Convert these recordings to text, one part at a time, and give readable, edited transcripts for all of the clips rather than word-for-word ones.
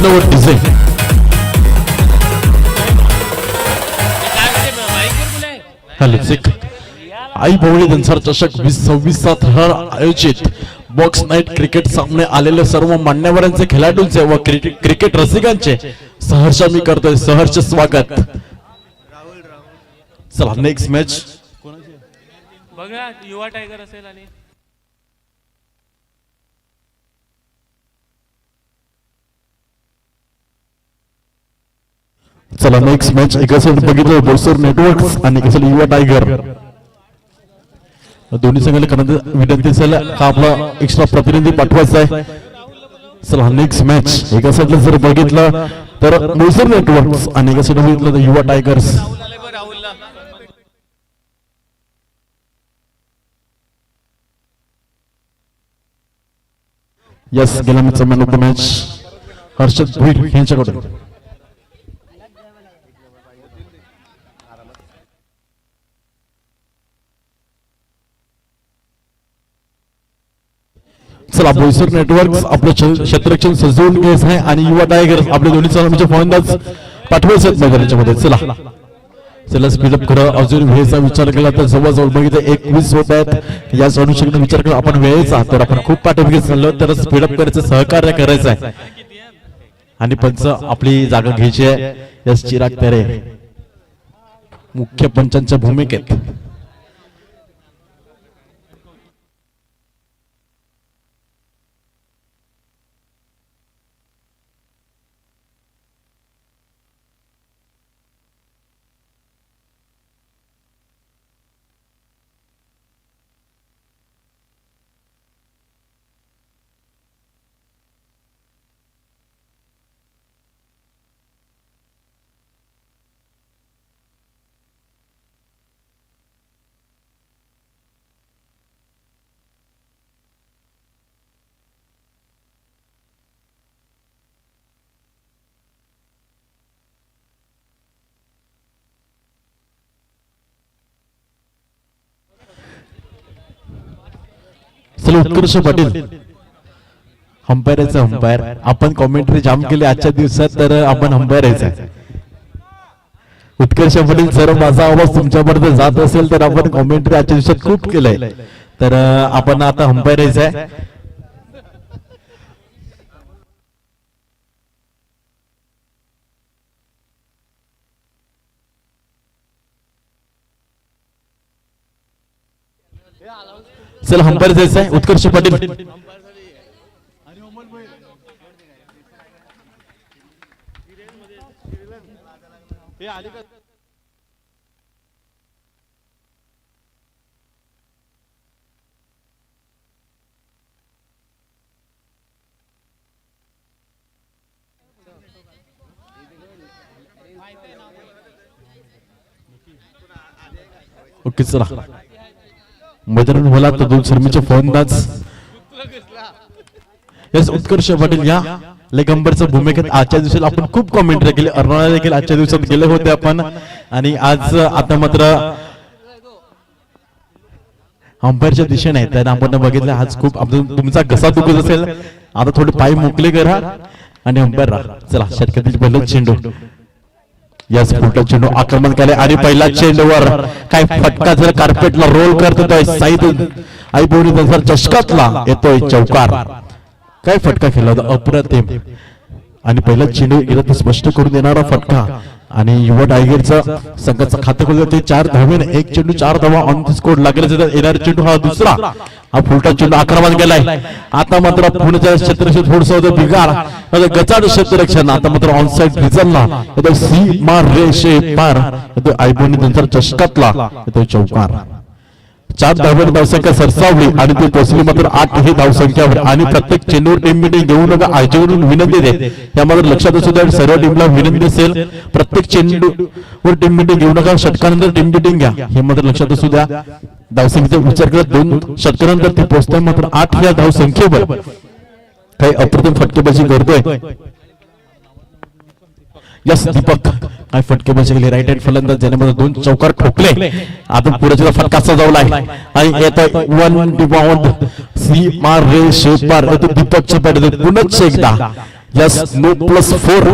वाजल्यावर DJ आई भवनी दंसार चषक 2026 आयोजित box night cricket सामने आलेले सर्व मान्यवरांचे खेळाडूंचे व क्रिकेट रसिकांचे सहर्ष मी करतोय सहर्ष स्वागत। चला नेक्स्ट मॅच बघा युवा टायगर असेल आणि चला नेक्स्ट मॅच एका साइड बघितलं बोसर नेटवर्क्स आणि एका साइड युवा टायगर दोन्ही संघाला करण्यात विनंती असेल हा आपला एक्स्ट्रा प्रतिनिधी पाठवायचा आहे। चला नेक्स्ट मॅच एका साइडला जर बघितलं तर बोसर नेटवर्क्स आणि एका साइड बघितलं तर युवा टायगर्स। यस गेल्या मॅचचा man of the match Harshad Bhoir यांच्याकडून। चला बोईसर नेटवर्क्स आपलं क्षेत्ररक्षण सजवून घ्यायचं आहे आणि युवा टायगर्स आपले दोन्ही संघांचे फलंदाज पाठवायचे आहेत मैदानाच्या मध्ये। चला चला स्पीडअप करा अजून वेळेचा विचार केला तर जवळजवळ बघितलं 21 होत आहेत या अनुषंगाने विचार केला आपण वेळेचा तर आपण खूप पाठीमागे चाललो तर स्पीडअप करायचं सहकार्य करायचं आहे आणि पंच आपली जागा घ्यायची आहे। यस चिराग तेरे मुख्य पंचांच्या भूमिकेत। चला उत्कर्ष पाटील अंपायरचा अंपायर आपण कॉमेंट्री जाम केली आजच्या दिवसात तर आपण अंपायर आहे। उत्कर्ष पाटील जर माझा आवाज तुमच्यापर्यंत जात असेल तर आपण कॉमेंट्री आजच्या दिवसात खूप केलंय तर आपण आता अंपायर आहे। चला अंपायर जायचं आहे उत्कर्ष पाटील। ओके चला मैदानात मला तर दोन शर्मीचे फलंदाज यस उत्कर्ष पाटील या लेगंबरच्या भूमिकेत आजच्या दिवसाला आपण खूप कॉमेंट्री केली अर्नाळा देखील आजच्या दिवसात गेले होते आपण आणि आज आता मात्र अंपायरच्या दिशेने आहे तर आपण बघितलं आज खूप तुमचा घसा दुखत असेल आता थोडे पाय मोकळे करा आणि अंपायर राहा। चला षटकातील पहिलं चेंडू याच फुलटा चेंडू आक्रमण केले आणि पहिला चेंडूवर काय फटका जर कार्पेटला रोल करतोय साईद आई भवनी दंसार चषकातला येतोय चौकार काय फटका खेळला होता अप्रतिम आणि पहिला चेंडू एकदा स्पष्ट करून देणारा फटका आणि युवा टायगरचा संघाचं खातं खोललं ते 4 धावेने एक चेंडू 4 धावा ऑन द स्कोर लागले येणार चेंडू हा दुसरा हा फुलटा चेंडू आक्रमण केलाय आता मात्र पुण्याच्या क्षेत्ररक्षण थोडंसं होतं बिगाड गचाड क्षेत्ररक्षण आता मात्र ऑन साइड भिजलला येतो सी मार रेषे पार येतो आई भवनी दंसार चषकातला येतो चौकार 4 धावेवर धावसंख्या सरसावली आणि ती पोहोचली मात्र 8 ही धावसंख्यावर आणि प्रत्येक चेंडूवर टीम मिटिंग घेऊ नका आयोजकांकडून विनंती दे यामध्ये लक्षात असू द्या सर्व टीमला विनंती असेल प्रत्येक चेंडूवर टीम मिटिंग घेऊ नका षटकानंतर टीम मिटिंग घ्या हे मात्र लक्षात असू द्या। धावसंख्येचा विचार करत 2 षटकानंतर ती पोहोचते मात्र 8 या धावसंख्येवर काही अप्रतिम फटकेबाजी करतोय यस दीपक काय फटकेबाजी केली राईट हँड फलंदाज ज्याने 2 चौकार ठोकले आता पुढे फटका सजवलाय आणि येतोय 1 रिबाउंड सी मार रे शेपार येतो दीपकच्या पडद्यात पुन्हा एकदा यस नो +4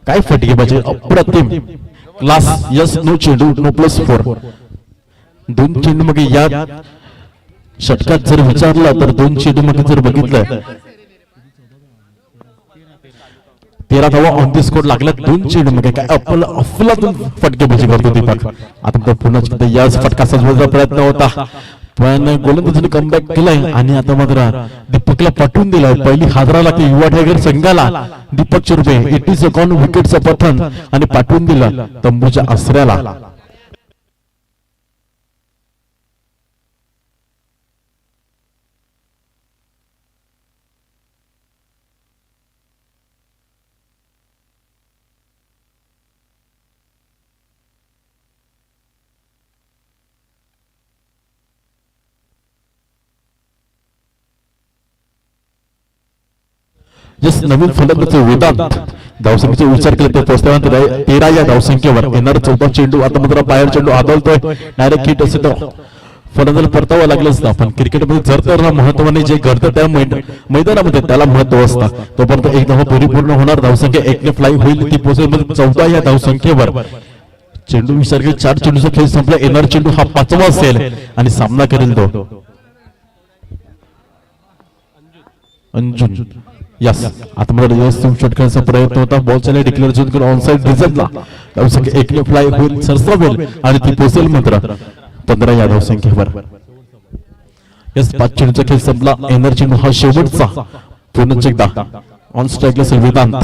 काय फटके पाहिजे अप्रतिम क्लास यस नो चेंडू नो +4 दोन चेंडू मग या षटकात जर विचारलं तर दोन चेंडू मग जर बघितलं 13 धावा ऑन दी स्कोर लागल्या दोन चेंडू मध्ये काय अफलातून फटकेबाजी करतो दीपक आता पुन्हा याच फटका सजवायचा प्रयत्न होता पण गोलंदाजाने कमबॅक केलाय आणि आता मात्र दीपकला पाठवून दिलाय पहिली हादरा लागते युवा टायगर संघाला दीपक चुरबे 80 सेकंड विकेटचं पतन आणि पाठवून दिलं तंबूच्या आसऱ्याला जस नवीन फलंदाज वेदांत धावसंख्येचा विचार केला तर पोहोचल्यानंतर 13 या धावसंख्येवर येणार 14 चेंडू आता मात्र बाहेर चेंडू आदळतोय डायरेक्ट हिट असेल तर फलंदाजाला परतावं लागलं असतं पण क्रिकेटमध्ये जर तर महत्वाने जे घडतं त्या मैदानामध्ये त्याला महत्व असतं तोपर्यंत एक धाव परिपूर्ण होणार धावसंख्या 1 ने फ्लाय होईल ती पोहोचेल 14 या धावसंख्येवर चेंडू विचार केला 4 चेंडूचा खेळ संपला येणार चेंडू हा 5वा असेल आणि सामना करेल तो अंजुन यस आता मला यस षटकांचा प्रयत्न होता बॉल चाले डिक्लेअर करून ऑनसाइड रिझल्टला धावसंख्या 1 ने फ्लाय होईल सरसावेल आणि ती पोहोचेल मात्र 15 या धावसंख्येवर यस 5 चेंडूचा खेळ संपला एनर्जी हा शेवटचा पुन्हा एकदा ऑन स्ट्राइकला असेल वेदांत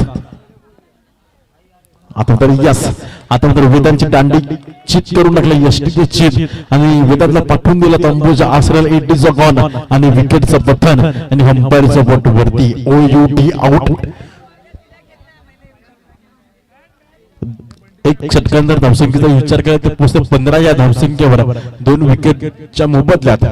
आता तर यस आता तर वेदांची दांडी चित करून टाकले यष्टीचे चित आणि वेदांतला पाठवून दिला तंबूच्या आसऱ्याला 80 गॉन आणि विकेटचं पतन आणि अंपायरचं बोट वरती OUT आउट एक षटकांतर धावसंख्येचा विचार केला तर पोहोचते 15 या धावसंख्येवर 2 विकेटच्या मोबदल्यात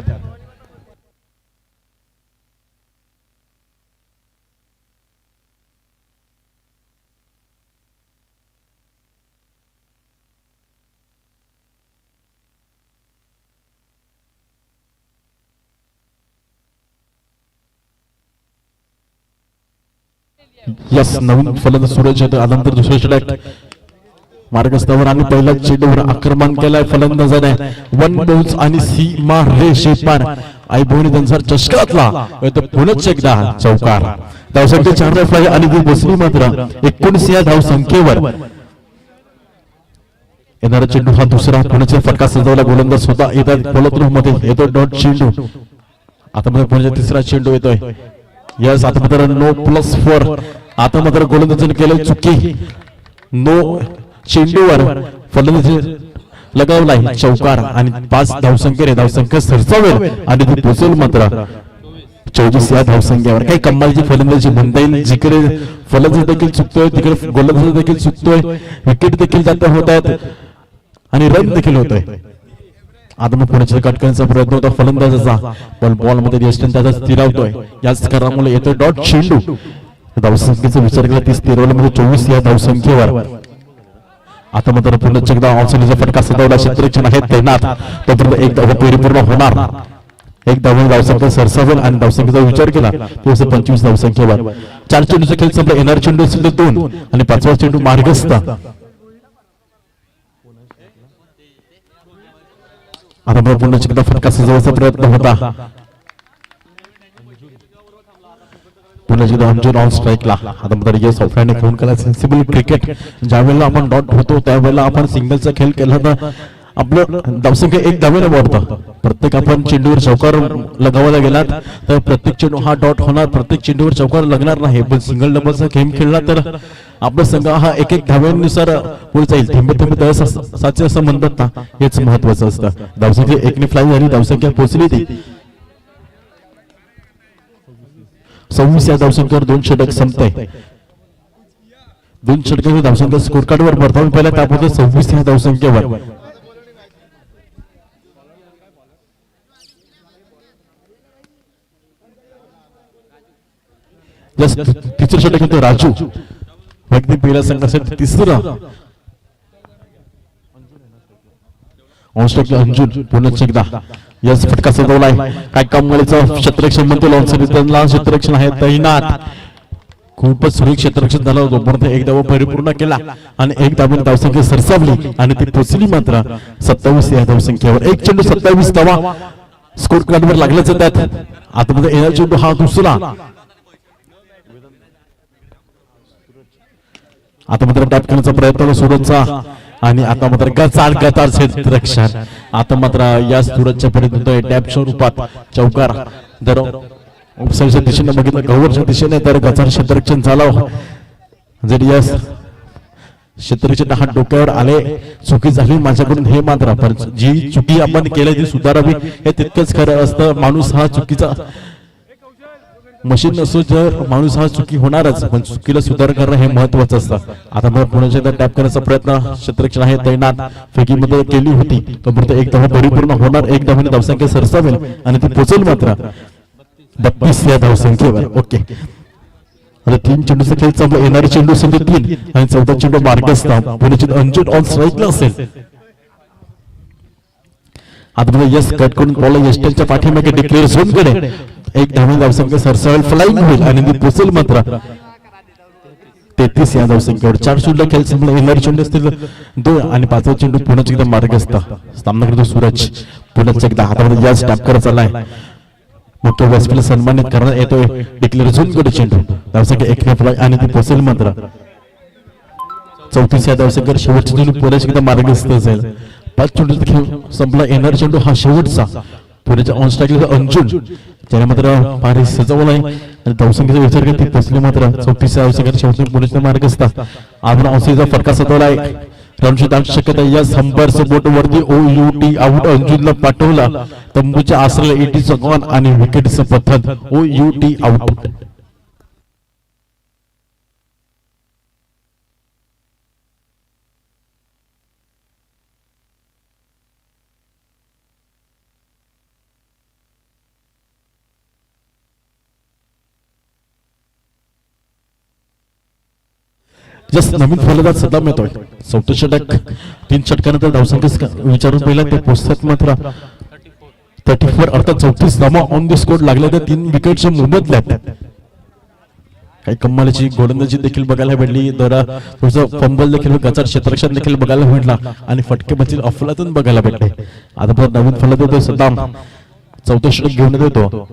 यस नवीन फलंदाज सूरज आल्यानंतर दुसरे षटक मार्गस्थावर आणि पहिल्या चेंडूवर आक्रमण केलाय फलंदाजाने 1 बाउन्स आणि सीमा रेषेपार आई भोवनी त्यांचा चषकातला पुन्हा एकदा चौकार धावसंख्या 4 फ्लाय आणि ती बसली मात्र 19 या धावसंख्येवर येणारा चेंडू हा दुसरा पुण्याचा फटका सजवला गोलंदाज स्वतः येतात फॉलोथ्रू मध्ये येतो डॉट चेंडू आता मध्ये पुण्याचा तिसरा चेंडू येतोय यस आता मात्र नो +4 आता मात्र गोलंदाजाने केलं चुकी नो चेंडूवर फलंदाजी लगावलाय चौकार आणि 5 धावसंख्या सरसावेल आणि ती पोहोचेल मात्र 24 या धावसंख्येवर काही कमालीची फलंदाजी म्हणता येईल जिकडे फलंदाज देखील चुकतोय तिकडे गोलंदाज देखील चुकतोय विकेट देखील जाता होत आहेत आणि रन देखील होतोय आता मग पुण्याच्या कटकांचा प्रयत्न होता फलंदाजाचा पण बॉल मध्ये यष्टन त्याचा स्थिरावतोय याच कारणामुळे येतोय डॉट चेंडू धावसंख्येचा विचार केला 30 मध्ये 24 या धावसंख्येवर आता मात्र पुन्हा एकदा ऑफसाइडचा फटका सजवला क्षेत्ररक्षण आहे तैनात तोपर्यंत एक धाव परिपूर्ण होणार एक धाव धावसंख्या सरसावेल आणि धावसंख्येचा विचार केला 25 धावसंख्येवर 4 चेंडूचा खेळ संपला येणार चेंडू असेल 2 आणि 5वा चेंडू मार्गस्थ आता पुन्हा एकदा फटका सजवायचा प्रयत्न होता पुन्हा एकदा अंजुन ऑन स्ट्राइकला आता मात्र यस ऑफलाईन खेळून केला सेन्सिबल क्रिकेट ज्यावेळेला आपण डॉट होतो त्यावेळेला आपण सिंगलचा खेळ केला तर आपलं धावसंख्या 1 धावेने वाढतं प्रत्येक आपण चेंडूवर चौकार लगावायला गेलात तर प्रत्येक चेंडू हा डॉट होणार प्रत्येक चेंडूवर चौकार लागणार नाही पण सिंगल डबलचा गेम खेळला तर आपला संघ हा 1 धाव्यानुसार पुढे जाईल थेंबे थेंबे तळ साचे असं म्हणतात ना हेच महत्वाचं असतं धावसंख्या 1 ने फ्लाय झाली धावसंख्या पोहोचली ती 26 या धावसंख्येवर 2 षटक संपतंय 2 षटकांच्या धावसंख्या स्कोर कार्डवर प्रथम पहिल्या तापवते 26 या धावसंख्येवर तिसरं षटक होतं राजू अगदी पहिल्या संघासाठी तिसरं अंजुन पुन्हा एकदा यस फटका सजवलाय काय कमालीचा क्षेत्ररक्षण म्हणतो लॉन्सरी त्यांना क्षेत्ररक्षण आहे तैनात खूपच सुरेख क्षेत्ररक्षण झालं होतं, परंतु एक धाव परिपूर्ण केला आणि एक धावाने धावसंख्या सरसावली आणि ती पोचली मात्र 27 या धावसंख्येवर. एक चेंडू 27 धावा स्कोर कार्डवर लागल्याच त्यात. आता मध्ये येणारा चेंडू हा दुसरा. आता मात्र टॅप करण्याचा प्रयत्न सुरतचा आणि आता मात्र गचाळ क्षेत्ररक्षण. आता मात्र या सुरतच्या पर्यंत टॅप स्वरूपात चौकार जर उपसाच्या दिशेने बघितलं गव्हरच्या दिशेने तर गचाळ क्षेत्ररक्षण झालं. जरी या क्षेत्ररक्षण हा डोक्यावर आले चुकी झाली माझ्याकडून हे मात्र, पण जी चुकी आपण केली ती सुधारावी हे तितकंच खरं असतं. माणूस हा चुकीचा मशीन नसो, जर माणूस हा चुकी होणारच, पण चुकीला सुधार करणं हे महत्वाचं असतं. आता मग पुण्याच्या टॅप करण्याचा प्रयत्न क्षेत्ररक्षण आहे तैनात फेकीमध्ये केली होती, तोपर्यंत एक धाव परिपूर्ण होणार, एक धावाने धावसंख्या सरसावेल आणि ती पोचेल मात्र 32 या धावसंख्येवर. ओके, आता 3 चेंडूचा खेळ चालू. येणारे चेंडू संख्या 3 आणि 14 चेंडू मार्गस्थ. पुण्याची अंजुट ऑन स्ट्राईकला असेल. आता यस कट करून बॉल यस्टनच्या पाठीमागे डिक्लेअर झोन कडे एक धावाने धावसंख्या सरसावेल, फ्लाइंग होईल आणि ती पोचेल मात्र 33 या धावसंख्येवर. 4 चेंडू खेळ संपला. येणारे चेंडू असतील 2 आणि 5वा चेंडू पुण्याच्या एकदा मार्गस्थ. सामना करतो सूरज. पुण्याच्या एकदा हातामध्ये यस टॅप करत चाललाय. मुख्य व्यासपीठाला सन्मानित करण्यात येतोय. डिक्लेअर झोन कडे चेंडू धावसंख्या 1 फ्लाय आणि ती पोचेल मात्र 34 या धावसंख्येवर. शेवटचा चेंडू पुण्याच्या एकदा मार्गस्थ असेल. 5 चेंडूचा खेळ संपला. येणारा चेंडू हा शेवटचा. पुण्याच्या ऑन स्ट्राईकला अंजुन त्याने मात्र पारी सजवला आहे आणि धावसंख्येचा विचार करते पोचले मात्र 34 या धावसंख्येवर. शेवटच्या पुण्याच्या मार्गस्थ. आपण ऑसीचा फटका सजवला आहे. रनची शक्यता या संपर्क बोट वरती OUT आउट अंजुनला पाठवला. तंबूच्या आसऱ्याला ETचं गॉन आणि विकेटचं पतन. OUT out. जस्ट नवीन फलंदाज सद्दाम येतोय. 34 षटक 3 षटकानंतर धावसंख्या विचारून पहिला ते पोचतात मात्र 34 अर्थात 34 धावा ऑन द स्कोर लागल्या. त्या 3 विकेटच्या मोबदल्यात काही कमालीची गोलंदाजी देखील बघायला भेटली. जरा थोडंसं फंबल देखील गचाळ क्षेत्ररक्षण देखील बघायला भेटला आणि फटकेबाजी अफलातून बघायला भेटले. आता परत नवीन फलंदाज येतो सद्दाम. 34 षटक घेऊन येतो.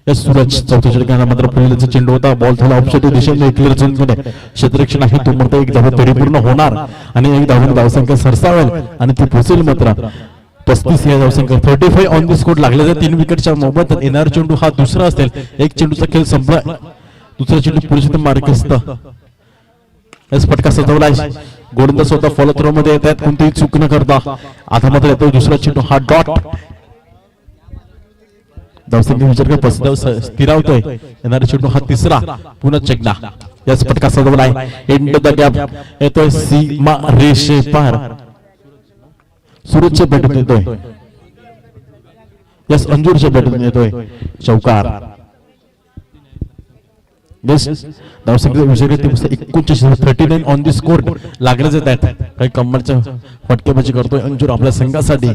सूरज 34 षटकांना मात्र पहिल्याचा चेंडू होता. बॉल झाला ऑफसाईड दिशेने क्लिअर झोनमध्ये. क्षेत्ररक्षण आहे तो म्हणतो एक धाव परिपूर्ण होणार आणि एक धावाने धावसंख्या सरसावेल आणि ती पोचेल मात्र 35 या धावसंख्या. 35 ऑन द स्कोर लागले. 3 विकेटच्या मोबदल्यात येणारा चेंडू हा दुसरा असेल. एक चेंडूचा खेळ संपला. दुसरा चेंडू पुढे मार्गस्थ. फटका सजवला. गोलंदाज स्वतः फॉलो थ्रो मध्ये येत आहेत कोणतीही चूक न करता. आता मात्र येतो दुसरा चेंडू हा डॉट. धावसंख्या विचार कर 35 स्थिरावतोय. येणारा चेंडू हा तिसरा. पुन्हा चेकना. याच फटका सजवलाय. एंड द गॅप येतोय सीमा रेषे पार. सूरजच्या बॅटून येतोय. यस अंजूरच्या बॅटून येतोय चौकार. धावसंख्या विचार करते 39 39 ऑन द स्कोर लागले जात आहेत. काही कम्मालच्या फटकेबाजी करतोय अंजूर आपल्या संघासाठी.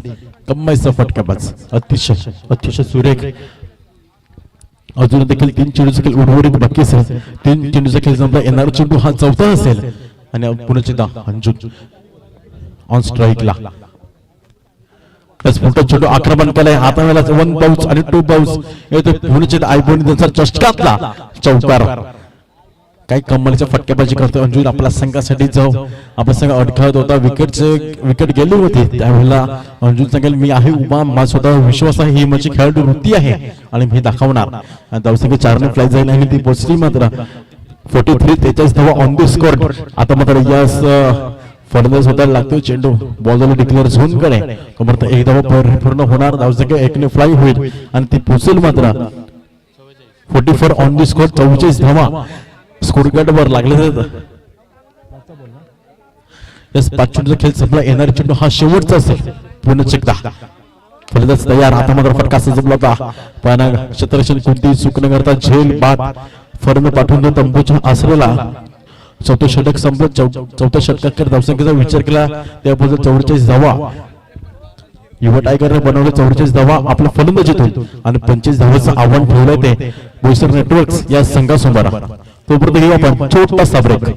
कम्माईचा फटकेबाज अतिशय सुरेख. अजून देखील 3 चेंडूचा खेळ उर्वरित बाकी असेल. 3 चेंडूचा खेळ संपला. येणारा चेंडू हा चौथा असेल आणि पुण्याची अंजूर ऑन स्ट्राईकला. मोठा चेंडू आक्रमण केलाय. हातावेळेला 1 बाउन्स आणि 2 बाउन्स येतो पुण्याचे आयबोनी त्यांचा चषकातला चौकार. काही कमालीच्या फटकेबाजी करतोय अंजूर आपल्या संघासाठी. जाऊ आपला संघ अडखळत होता. विकेट गेली होती त्यावेळेला अंजूर सांगेल मी आहे उभा. माझा स्वतः विश्वास आहे. ही माझी खेळाडू वृत्ती आहे आणि मी दाखवणार. धावसंख्या 4 ने फ्लाय जाईल आणि ती पोचली मात्र 43 43 धावा ऑन द स्कोर. आता मात्र यास फलंदाज होता लागतोय चेंडू. बॉल झाला डिक्लेअर झोन कडे. कमरता एक धावा पूर्ण होणार. धावसंख्या 1 ने फ्लाय होईल आणि ती पोचेल मात्र 44 ऑन द स्कोर. 44 धावा स्कोर कार्ड वर लागले. 5 चेंडूचा खेळ संपला. येणारा चेंडू हा शेवटचा असेल. पुन्हा चेकदा. फलंदाज तयार. आता मात्र फटका सजवला होता पण क्षेत्ररक्षण कोणतीही चूक न करता झेल बाद फर्म पाठवून तंबूच्या आसऱ्याला. 4 षटक संपलं. 4 षटकात धावसंख्येचा विचार केला त्याबद्दल 44 धावा. युवा टायगर बनवलं 44 धावा आपला फलंदाजीतून आणि 25 धावांचं आव्हान ठेवलंय ते बोईसर नेटवर्क्स या संघासमोर. तोपर्यंत घेऊया आपण छोटासा ब्रेक.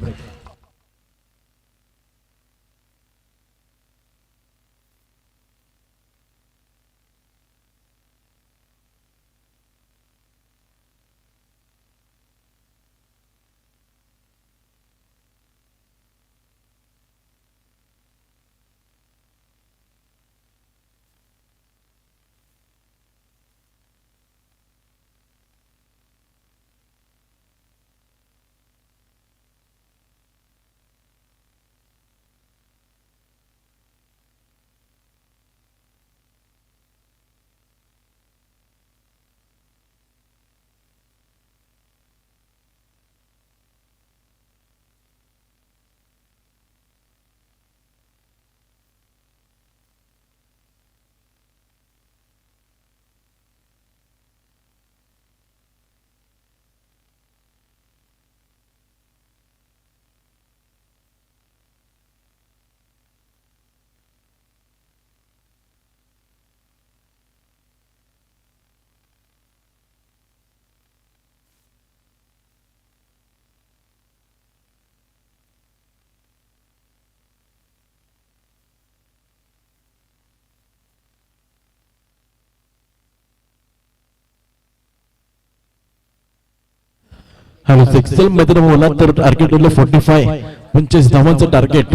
हॅलो सेक्सल मैदान बोला तर टार्गेट 45 25 धावांचं टार्गेट.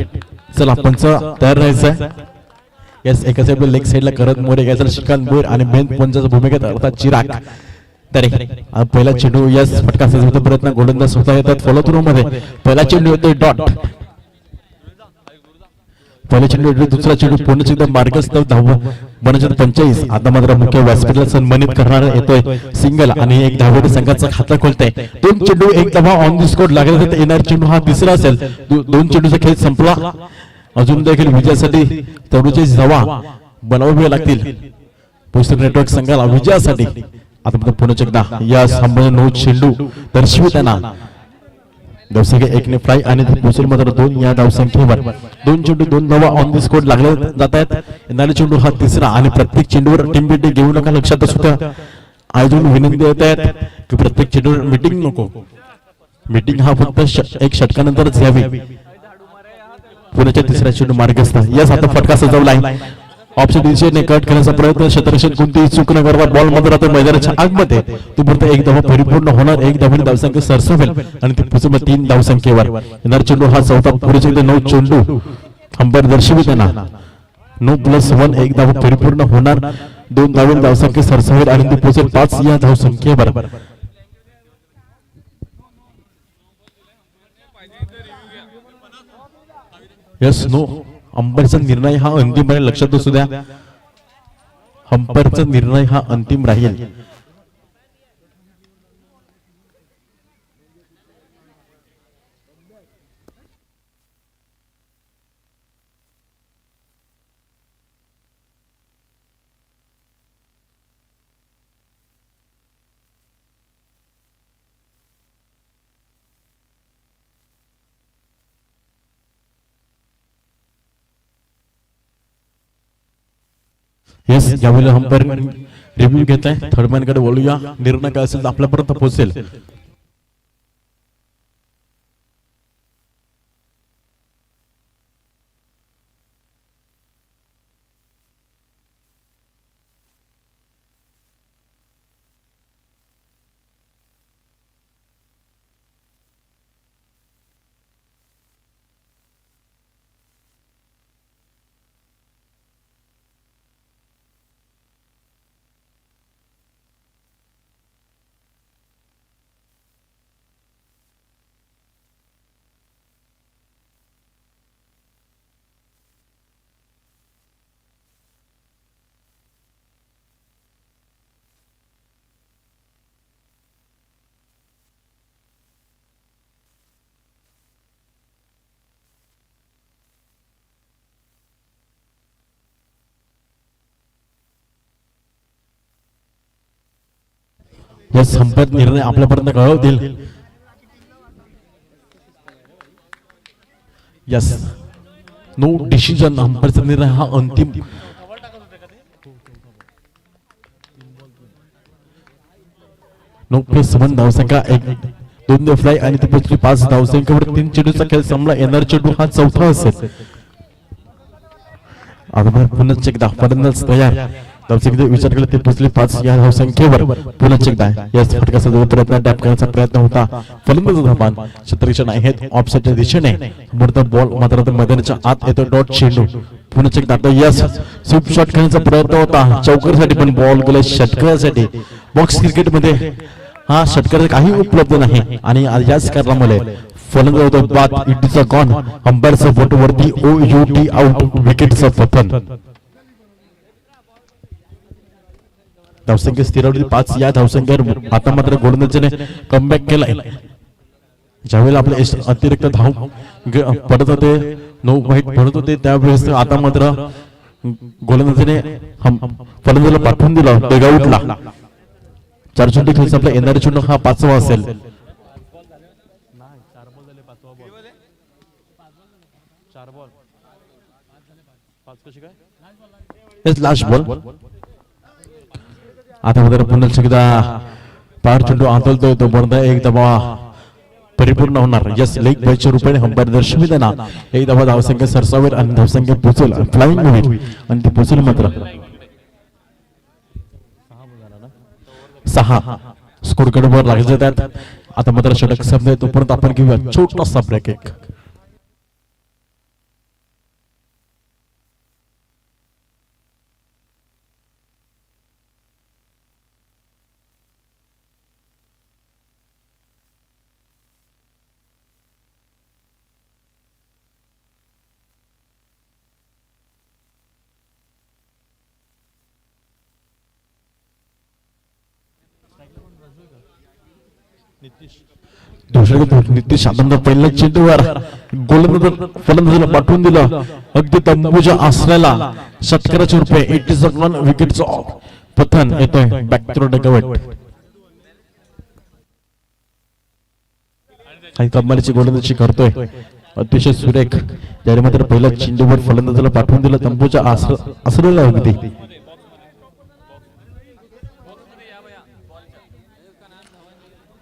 चला पंच तयार राहायचं. यस एका साईड लेग साईडला करत मोरे घ्यायचा श्रीकांत बोर आणि मेन पंचाचा भूमिकेत अर्थात चिराग तरी पहिला चेंडू यस फटका साजवता प्रयत्न गोलंदाज स्वतः येतात फॉलो थ्रू मध्ये. पहिला चेंडू येतोय डॉट. पहिला चेंडू दुसरा चेंडू पूर्ण एकदा मार्गस्थ धाव बनायचे 45. आता मात्र मुख्य व्यासपीठाला सन्मानित करणार येतोय सिंगल आणि एक धावेने संघाचा खाता खोलतोय. 2 चेंडू 1 धावा ऑन दी स्पॉट लागला तर येणार चेंडू हा तिसरा असेल. 2 चेंडूचा खेळ संपला. अजून देखील विजयासाठी 44 धावा बनवाव्या लागतील बोईसर नेटवर्क संघाला विजयासाठी. आता पुन्हा एकदा या संबंध 9 चेंडू दर्शविताना धावसंख्या 1 ने फ्लाय आणि बोईसर मात्र 2 या धावसंख्येवर 2 चेंडू 2 धावा ऑन दी स्पॉट लागले जात आहेत. येणारे चेंडू हा तिसरा आणि प्रत्येक चेंडूवर टीम बिटिंग घेऊ नका लक्षात असू द्या. अजून विनंती देत आहेत की प्रत्येक चेंडूवर मीटिंग नको. मीटिंग हा फक्त एक षटकानंतरच घ्यावी. पुण्याच्या तिसऱ्या चेंडू मार्गस्थ यास आता फटका सजवलाय. ऑप्शन दिशेने कट करण्याचा प्रयत्न क्षेत्ररक्षण कोणतीही चूक न करता बॉल मध्ये राहतो मैदानाच्या आतमध्ये. तो पुरता 1 धावा परिपूर्ण होणार. 1 धावाने धावसंख्या सरसवेल आणि ती पुढे 3 धावसंख्येवर येणार चेंडू हा चौथा पुढे 9 चेंडू अंबर दर्शविताना 9+1 1 धावा परिपूर्ण होणार. 2 धावांनी धावसंख्या सरसवेल आणि ती पुढे 5 या धावसंख्येवर. यस नो अंपायरचा निर्णय हा अंतिम राहील लक्षात असू द्या. अंपायरचा निर्णय हा अंतिम राहील. येस यावेळेला अंपायर रिव्ह्यू घेत आहे. थर्ड मॅन कडे बोलूया. निर्णय काय असेल आपल्यापर्यंत पोहोचेल. या संपत निर्णय आपल्यापर्यंत कळवतील. यस नो डिसिजन अंपायरचा निर्णय हा अंतिम 9+1 धावसंख्या 2 फ्लाय आणि ती पोचली 5 धावसंख्येवर 3 चेंडूचा खेळ संपला. येणारा चेंडू हा चौथा असेल. आता पुन्हा एकदा फलंदाज तयार. धावसंख्येचा विचार केला ते पोचले 5 या धावसंख्येवर. पुन्हा एकदा या फटकाचा जो प्रयत्न टॅप करण्याचा प्रयत्न होता. फलंदाज धावान क्षेत्ररक्षण आहेत ऑफसाईडच्या दिशेने. मोठा बॉल मात्र मैदानाच्या आत येतो. डॉट चेंडू पुन्हा एकदा आता यस स्वीप शॉट खेळण्याचा प्रयत्न होता चौकरसाठी पण बॉल गेला षटकासाठी. बॉक्स क्रिकेट मध्ये हा षटकार काही उपलब्ध नाही आणि याच कारणामुळे फलंदाज होतो बाद. It is a gone. अंपायरचा बोट वरती OUT आउट. विकेटचं पतन. धावसंख्या स्थिरावली 5 या धावसंख्येवर. आता मात्र गोलंदाजीने कमबॅक केलाय. ज्यावेळेला आपले अतिरिक्त धाव पडत होते 9 वाईट पडत होते त्यावेळेस आता मात्र गोलंदाजीने फलंदाजाला पाठवून दिला डेगआउटला. 4 चेंडू खेळचा आपला येणारा चेंडू हा 5वा असेल. Last ball. आता मात्र पुन्हा एकदा पार चेंडू आंदोलतोय तो बंद. एक धावा परिपूर्ण होणार. यस लेग बायच्या रूपाने अंपायर दर्शवी देणार. एक धावा धावसंख्या सरसावेल आणि धावसंख्या पोचेल फ्लाइंग होईल आणि ती पोचेल मात्र 6 स्कोर कडवर लागले त्यात. आता मात्र षटक संपले तोपर्यंत आपण घेऊया छोटासा ब्रेक. एक नितीश आनंद पहिल्या चेंडूवर गोलंदाज फलंदाजाला पाठवून दिलं अगदी तंबूच्या आसऱ्याला. षटकाराच्या रुपये 81 विकेटचं पतन येतोय. Back throw dugout. काही कमालीची गोलंदाजी करतोय अतिशय सुरेख. त्याने मात्र पहिल्या चेंडूवर फलंदाजाला पाठवून दिलं तंबूच्या आसऱ्याला अगदी.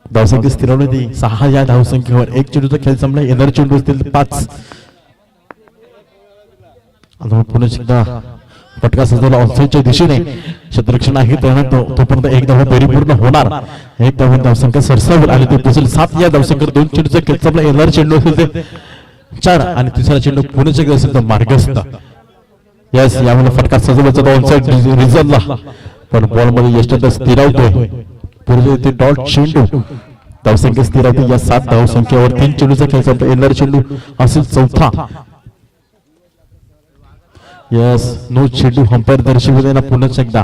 धावसंख्या स्थिरावली 6 या धावसंख्येवर. 1 चेंडूचा खेळ संपला. येणारे चेंडू असतील 5. पुन्हा एकदा फटका सजवला ऑफसाईडच्या दिशेने. क्षेत्ररक्षण आहे तोपर्यंत एक धावा परिपूर्ण होणार. एक धावसंख्या सरसावेल आणि ते पोचेल 7 या धावसंख्येवर. 2 चेंडूचा खेळ संपला. येणारे चेंडू असेल ते 4 आणि तिसरा चेंडू पुन्हा एकदा असेल तर मार्गस्थ. यस यावेळेला फटका सजवला ऑफसाईड रिझल्टला पण बॉल मध्ये यष्ट स्थिरावतोय. पुढे ते डॉट चेंडू. धावसंख्या स्थिरावते या 7 धावसंख्येवर. 3 चेंडूचा खेळ संपला. येणारा चेंडू असेल चौथा. यस नो चेंडू अंपायर दर्शवू देणार. पुन्हा एकदा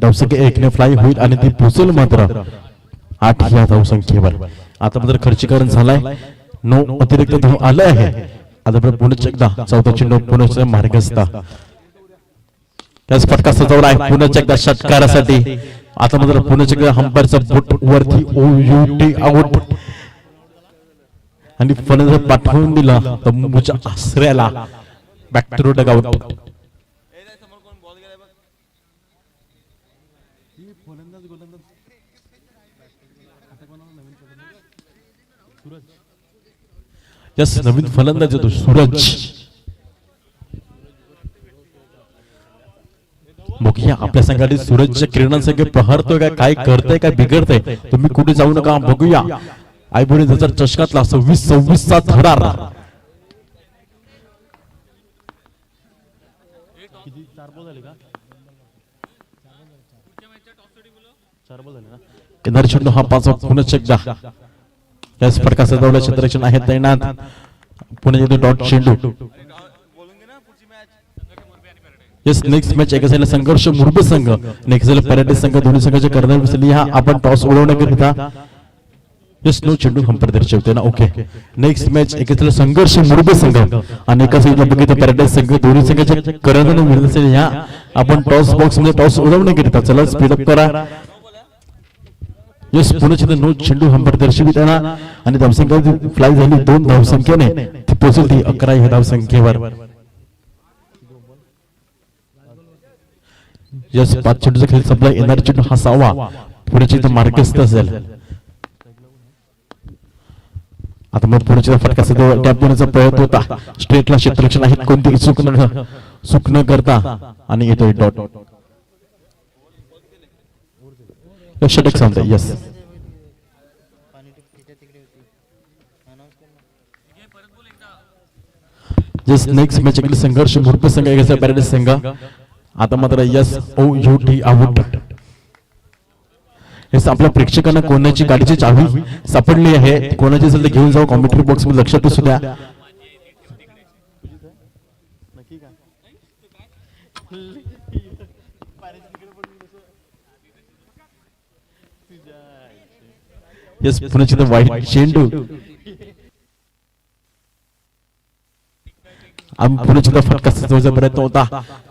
धावसंख्या 1 ने फ्लाय होईल आणि ती पोचेल मात्र 8 या धावसंख्येवर. आता मात्र खर्चीकरण झालाय. 9 अतिरिक्त धाव आले आहे. आता पुन्हा एकदा चौथा चेंडू पुन्हा मार्गस्थ. त्याच फटका सजवला आहे पुन्हा एकदा षटकारासाठी. आता मात्र पुन्हा एकदा अंपायरचा बोट वरती OUT आउट आणि फलंदाज पाठवून दिला तंबूच्या आसऱ्याला. Back to dugout. यस नवीन फलंदाज येतो सूरज. बघूया आपल्या संघातील सूरजच्या किरणांसंख्ये प्रहरतोय का काय करतोय काय बिघडतंय. तुम्ही कुठे जाऊ नका बघूया. आयबोली जर चषकातला 26-26 चा थरार. केदार चेंडू हा 5 पुन्हा एकदा. याच फटका सजवला. क्षेत्ररक्षण आहे तैनात. पुन्हा एकदा डॉट चेंडू. यस नेक्स्ट मॅच एका साईडला संघर्ष मुरबे संघ नेक्स्ट साईडला पॅराडाईज संघ. दोन्ही संघाच्या कर्णधार बसलेली हा आपण टॉस उडवण्याकरिता. यस नो चेंडू अंपायर दर्शवते ना. ओके नेक्स्ट मॅच एका साईडला संघर्ष मुरबे संघ आणि एका साईडला बघितलं पॅराडाईज संघ. दोन्ही संघाच्या कर्णधार मिळाले ह्या आपण टॉस बॉक्स मध्ये टॉस उडवण्याकरिता. चला स्पीड अप करा. यस पुन्हा नो चेंडू अंपायर दर्शवित आहे आणि धावसंख्या फ्लाय झाली 2 धावसंख्येने. ती पोहोचली ती 11 या धावसंख्येवर. यस 5 चेंडूचा खेळ संपला. येणारा चेंडू हा 6वा पुढे इथं मार्केस्ट असेल. आता मग पुढच्या फटका टॅप देण्याचा प्रयत्न होता. स्ट्रेटला क्षेत्ररक्षण आहेत कोणतीही चूक न करता आणि येतोय डॉट. षटक सांगते. यस, जस्ट नेक्स्ट मॅच संघर्ष मुर्प संघ पॅराडाइज संघ. आता मात्र yes O U T out. आपल्या प्रेक्षकांना कोणाची गाडीची चावी सापडली आहे, कोणाची असेल तर घेऊन जाऊ कॉमेंट्री बॉक्स मध्ये लक्षात असू द्या. यस, पुण्याची तर वाईट चेंडू. पुण्याची तर फटका सजवायचा प्रयत्न होता.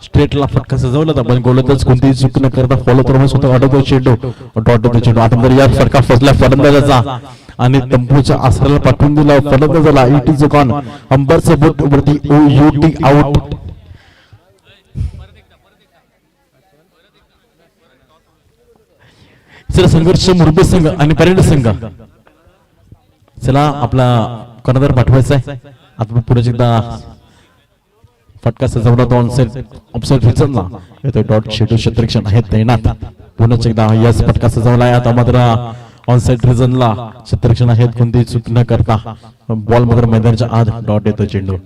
स्ट्रेटला फटका सजवला होता पण गोलंदाज कोणतीही चूक न करता फॉलो करून स्वतः वाढवतो चेंडू. डॉट चेंडू. आता तर या फटका फसला फलंदाजाचा आणि तंबूच्या आसराला पाठवून दिला फलंदाजाला. It is gone. अंबरचं बोट वरती ओ यू टी आउट. चला संघर्ष मुरबे संघ आणि पॅराडाइज संघ. चला आपला कर्णधार पाठवायचा आहे. आता पुढे एकदा फटका सजवला तो ऑफसाइड रिझनला येतोय डॉट. शेडू क्षेत्ररक्षण आहेत तैनात. पुन्हा एकदा यस फटका सजवलाय. आता मात्र ऑनसाइड रिझनला क्षेत्ररक्षण आहेत कोणतीही चूक न करता. बॉल मात्र मैदानाच्या आत डॉट येतो चेंडू.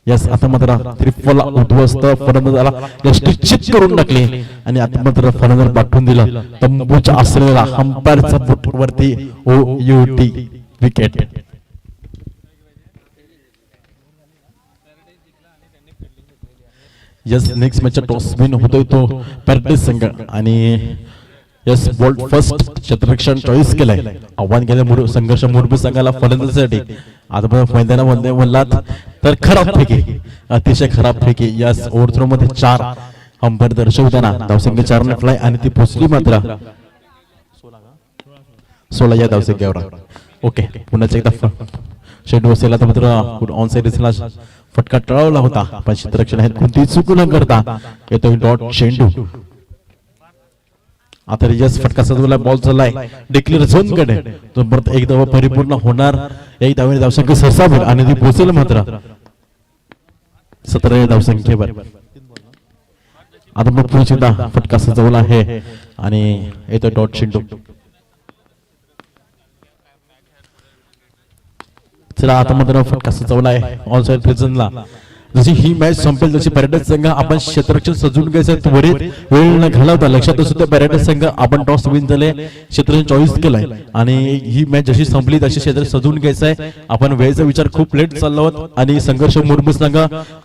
यस, आता मात्र त्रिफला उद्ध्वस्त फलंदाजाला निश्चित करून टाकले आणि आता मात्र फलंदाज पाठवून दिलं तंबूच्या आसरेला. अंपायरचा बोट वरती O U T wicket. Yes, next match toss win होतोय तो पॅराडाइज संघ आणि यस बोल्ट फर्स्ट क्षेत्ररक्षण चॉईस केलंय. आव्हान केलं संघर्ष मुरबी संघाला फलंदाजीसाठी. आता मैदानामध्ये म्हणलात तर खराब फेकी, अतिशय खराब फेकी. यस, ओव्हरथ्रो मध्ये 4 अंपायर दर्शवताना धावसंख्या 4 ने फ्लाय आणि ती पोचली मात्र 16 या धावसंख्येवर. ओके, पुन्हा एकदा शेडू असेल. आता मात्र ऑनसाइड रिझनला फटका टळवला होता पण क्षेत्ररक्षण आहेत कोणतीही चूक न करता येतोय डॉट चेंडू. आता रिजस फटका सजवला. बॉल चाललाय डिक्लेअर झोन कडे. तो परत एक धाव परिपूर्ण होणार. एक धावेने धावसंख्या सरसावेल आणि ती पोहोचेल मात्र 17 या धावसंख्येवर. आता मग पुढे एकदा फटका सजवला आहे आणि येतोय डॉट चेंडू. चला आता मात्र फटका सजवलाय ऑनसाइड रिझनला. जशी ही मॅच संपेल तशी पॅराडाइज संघ आपण क्षेत्ररक्षण सजवून घ्यायचं त्वरित वेळ न घालवता. लक्षात असू द्या पॅराडाइज संघ आपण टॉस विन झाले, क्षेत्ररक्षण चॉईस केलंय आणि ही मॅच जशी संपली तशी क्षेत्र सजवून घ्यायचंय. आपण वेळेचा विचार खूप लेट चालला होत आणि संघर्ष मुरबी संघ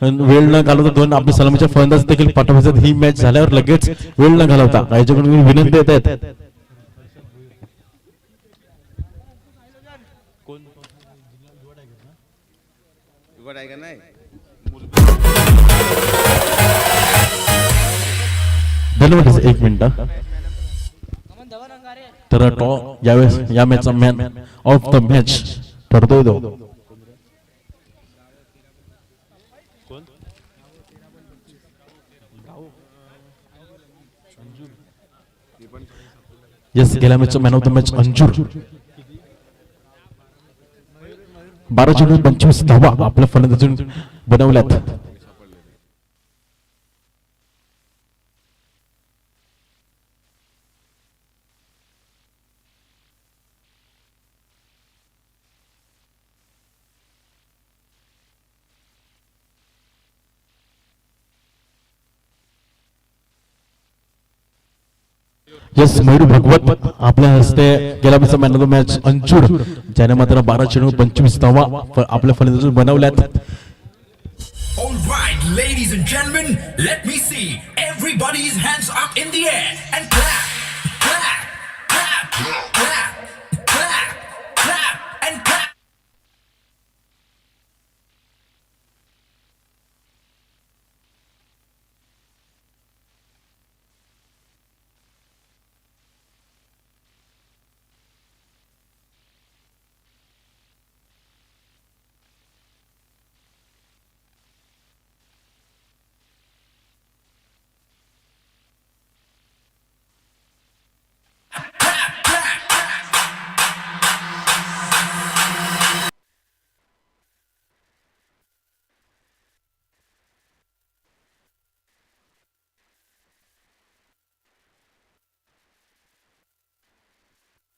वेळ न घालवता 2 आपल्या सलामीच्या फलंदाज देखील पाठवायचं. ही मॅच झाल्यावर लगेच वेळ न घालवता याच्याकडून विनंती येत आहेत. धन्यवाद. 1 मिनिट. तर यावेळेस या मॅचचा मॅन ऑफ द मॅच ठरतोय तो यस, गेल्या मॅचचा man of the match Anjur. 12 चेंडू 25 धावा आपल्या फलंदाजीतून बनवल्यात. यस, मयूर भगवत आपल्या हस्ते गेल्या मॅचचा मॅन ऑफ द मॅच अंचूर ज्याने मात्र 12 चेंडू 25 धावा आपल्या फलंदाजीतून बनवल्यात. All right, ladies and gentlemen, let me see everybody's hands up in the air and clap, clap, clap.